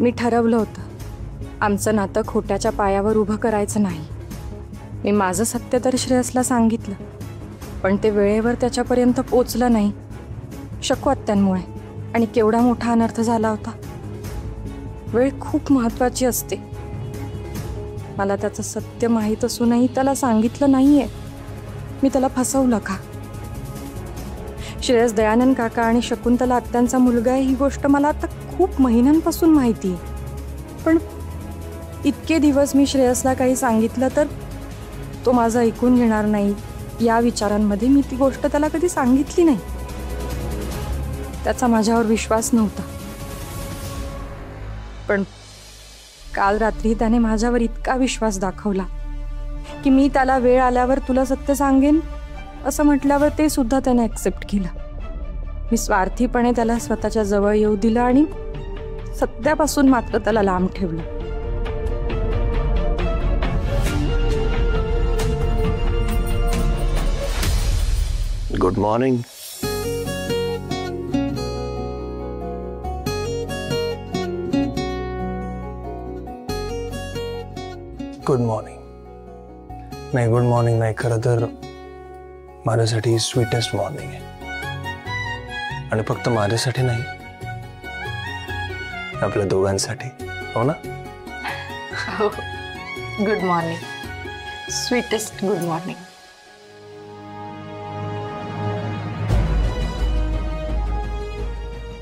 मी ठरवलं होतं आमचं नातं खोट्याच्या पायावर उभं करायचं नाही. मी माझं सत्य तर श्रेयसला सांगितलं, पण ते वेळेवर त्याच्यापर्यंत पोचलं नाही. शकू आत्यांमुळे. आणि केवढा मोठा अनर्थ झाला होता. वेळ खूप महत्त्वाची असते. मला त्याचं सत्य माहीत असूनही त्याला सांगितलं नाहीये. मी त्याला फसवलं का? श्रेयस दयानंद काका आणि शकुंतला आत्यांचा मुलगा आहे ही गोष्ट मला आता खूप महिन्यांपासून माहिती आहे. पण इतके दिवस मी श्रेयसला काही सांगितलं तर तो माझं ऐकून घेणार नाही या विचारांमध्ये मी ती गोष्ट त्याला कधी सांगितली नाही. त्याचा माझ्यावर विश्वास नव्हता. पण काल रात्री त्याने माझ्यावर इतका विश्वास दाखवला की मी त्याला वेळ आल्यावर तुला सत्य सांगेन असं म्हटल्यावर ते सुद्धा त्याने ॲक्सेप्ट केलं. मी स्वार्थीपणे त्याला स्वतःच्या जवळ येऊ दिलं आणि सत्यापासून मात्र त्याला लांब ठेवलं. Good morning. Good morning. नाही, गुड मॉर्निंग नाही, खरं तर माझ्यासाठी स्वीटेस्ट मॉर्निंग आहे. आणि फक्त माझ्यासाठी नाही, आपल्या दोघांसाठी. हो ना? हो. Good morning. Sweetest good morning.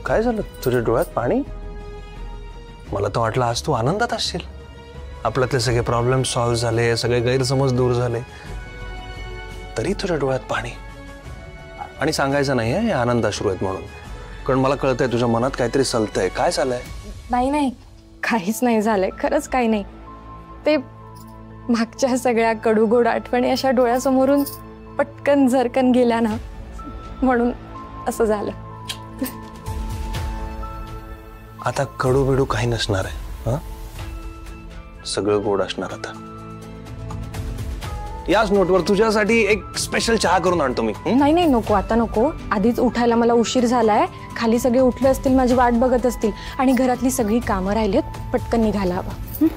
काय झालं? तुझ्या डोळ्यात पाणी? मला तर वाटलं आज तू आनंदात असशील. आपल्यातले सगळे प्रॉब्लेम सॉल्व्ह झाले, सगळे गैरसमज दूर झाले, तरी तुझ्या डोळ्यात पाणी. आणि सांगायचं नाही हे आनंद अश्रू आहेत म्हणून, कारण मला कळतंय तुझ्या मनात काहीतरी सलतंय. काय झालंय? नाही, काहीच नाही झालंय. खरंच काही नाही. ते मागच्या सगळ्या कडूगोड आठवणी अशा डोळ्यासमोरून पटकन झरकन गेल्या ना, म्हणून असं झालं. आता कडू बिडू काही नसणार आहे. सगळं गोड असणार. आता याच नोटवर तुझ्यासाठी एक स्पेशल चहा करून आणतो मी. नाही नको, आता नको. आधीच उठायला मला उशीर झालाय. खाली सगळे उठले असतील, माझी वाट बघत असतील आणि घरातली सगळी कामं राहिलीत. पटकन निघायला हवं.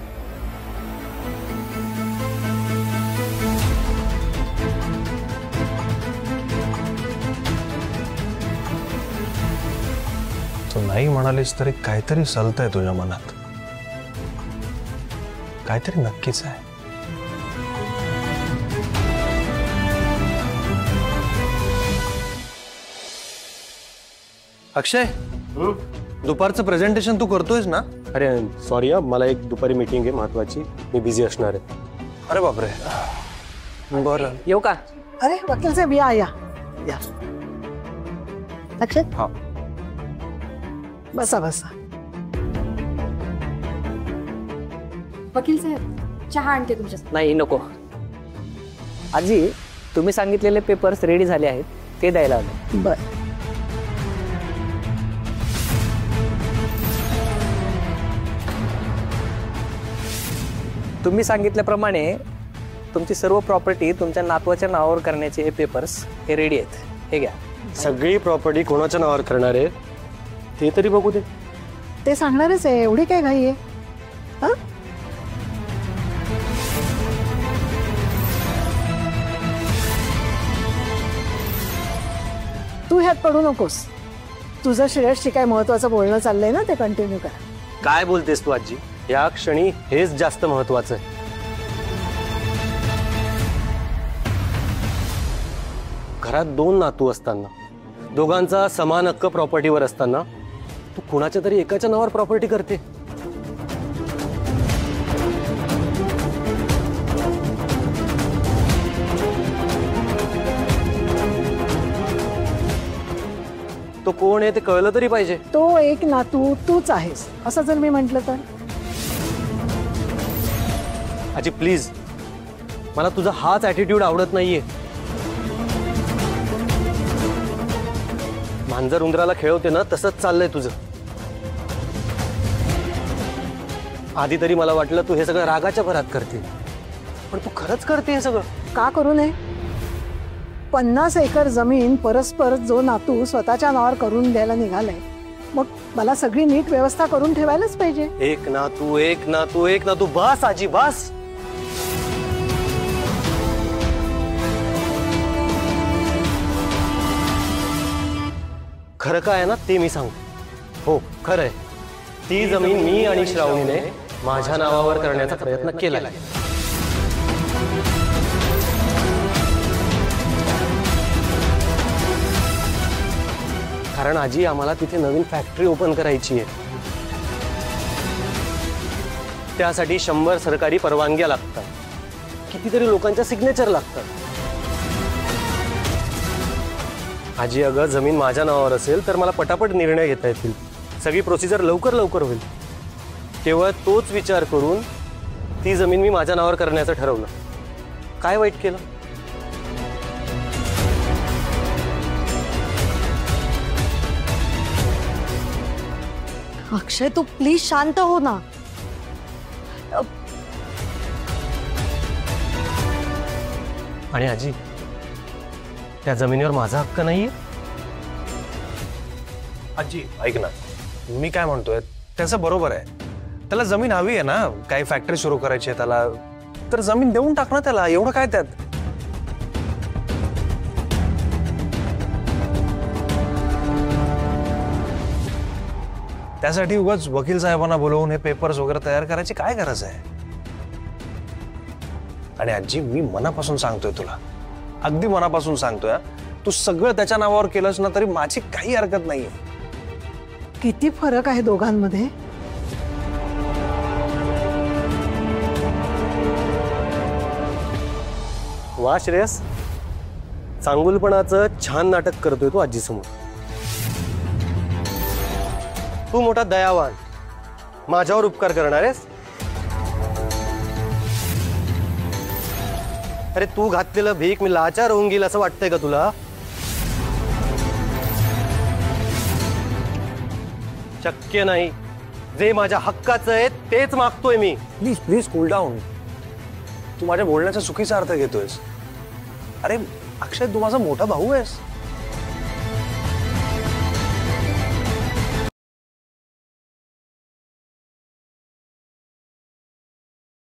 तू नाही म्हणालीस तरी काहीतरी सलतंय तुझ्या मनात. काहीतरी नक्कीच आहे. अक्षय, दुपारचं प्रेझेंटेशन तू करतोयस ना? अरे सॉरी, मला एक दुपारी मीटिंग आहे महत्वाची, मी बिझी असणार आहे. अरे बापरे. बरं, येऊ का? अरे वकील साहेब या. अक्षय, हा, बसा. वकील साहेब, चहा आणते तुमच्या. नाही नको. आजी, तुम्ही सांगितलेले पेपर्स रेडी झाले आहेत, ते द्यायला आलो. बर. तुम्ही सांगितल्याप्रमाणे तुमची सर्व प्रॉपर्टी तुमच्या नातवाच्या नावावर करण्याचे हे पेपर्स हे रेडी आहेत. हे घ्या. सगळी प्रॉपर्टी कोणाच्या नावावर करणार आहे ते तरी बघू दे. ते सांगणारच आहे, एवढी काय घाई आहे? तू ह्यात पडू नकोस. तुझं श्रेयसशी काय महत्वाचं बोलणं चाललंय ना, ते कंटिन्यू कर. काय बोलतेस तू आजी? या क्षणी हेच जास्त महत्वाचं आहे. घरात दोन नातू असताना, दोघांचा समान हक्क प्रॉपर्टीवर असताना तू कुणाच्या तरी एकाच्या नावावर प्रॉपर्टी करते. तो कोण आहे ते कळलं तरी पाहिजे. तो एक नातू तूच आहेस असं जर मी म्हंटल तर? आजी प्लीज, मला तुझा हाच ॲटिट्यूड आवडत नाहीये. मांजर उंदराला खेळवते ना, तसंच चाललंय तुझं. आधी तरी मला वाटलं तू हे सगळं रागाच्या भरात करते, पण तू खरंच करते हे सगळं? का करू नये? 50 एकर जमीन परस्पर जो नातू स्वतःच्या नावावर करून द्यायला निघालाय, मग मला सगळी नीट व्यवस्था करून ठेवायलाच पाहिजे. एक नातू एक नातू एक नातू, बस आजी बस. खरं काय आहे ना ते मी सांगतो. हो खरंय, ती जमीन मी आणि श्रावणीने माझ्या नावावर करण्याचा प्रयत्न केलाय. कारण आजी आम्हाला तिथे नवीन फॅक्टरी ओपन करायची आहे. त्यासाठी 100 सरकारी परवानग्या लागतात, कितीतरी लोकांच्या सिग्नेचर लागतात. आजी अगं जमीन माझ्या नावावर असेल तर मला पटापट निर्णय घेता येतील, सगळी प्रोसिजर लवकर लवकर होईल. केवळ तोच विचार करून ती जमीन मी माझ्या नावावर करण्याचं ठरवलं. काय वाईट केलं? अक्षय तू प्लीज शांत हो ना. आणि आजी त्या जमिनीवर माझा हक्क नाहीये. आजी ऐक ना, मी काय म्हणतोय त्याचं बरोबर आहे. त्याला जमीन हवी आहे ना, काही फॅक्टरी सुरू करायची आहे त्याला, तर जमीन देऊन टाक ना त्याला, एवढं काय त्यात. त्यासाठी उगाच वकील साहेबांना बोलवून हे पेपर्स वगैरे तयार करायची काय गरज आहे. आणि आजी मी मनापासून सांगतोय तुला, अगदी मनापासून सांगतोय, तू सगळं त्याच्या नावावर केलंस ना तरी माझी काही हरकत नाहीये. किती फरक आहे दोघांमध्ये. वा श्रेयस, चांगुलपणाचं छान नाटक करतोय तू आजी समोर. तू मोठा दयावान, माझ्यावर उपकार करणार आहेस. अरे तू घातलेलं भीक मी लाचार होऊन गेल असं वाटतंय का तुला? शक्य नाही. जे माझ्या हक्काचं आहे तेच मागतोय मी. Please please cool down. तू माझ्या बोलण्याचा चुकीचा अर्थ घेतोयस. अरे अक्षय, तू माझा मोठा भाऊ आहेस.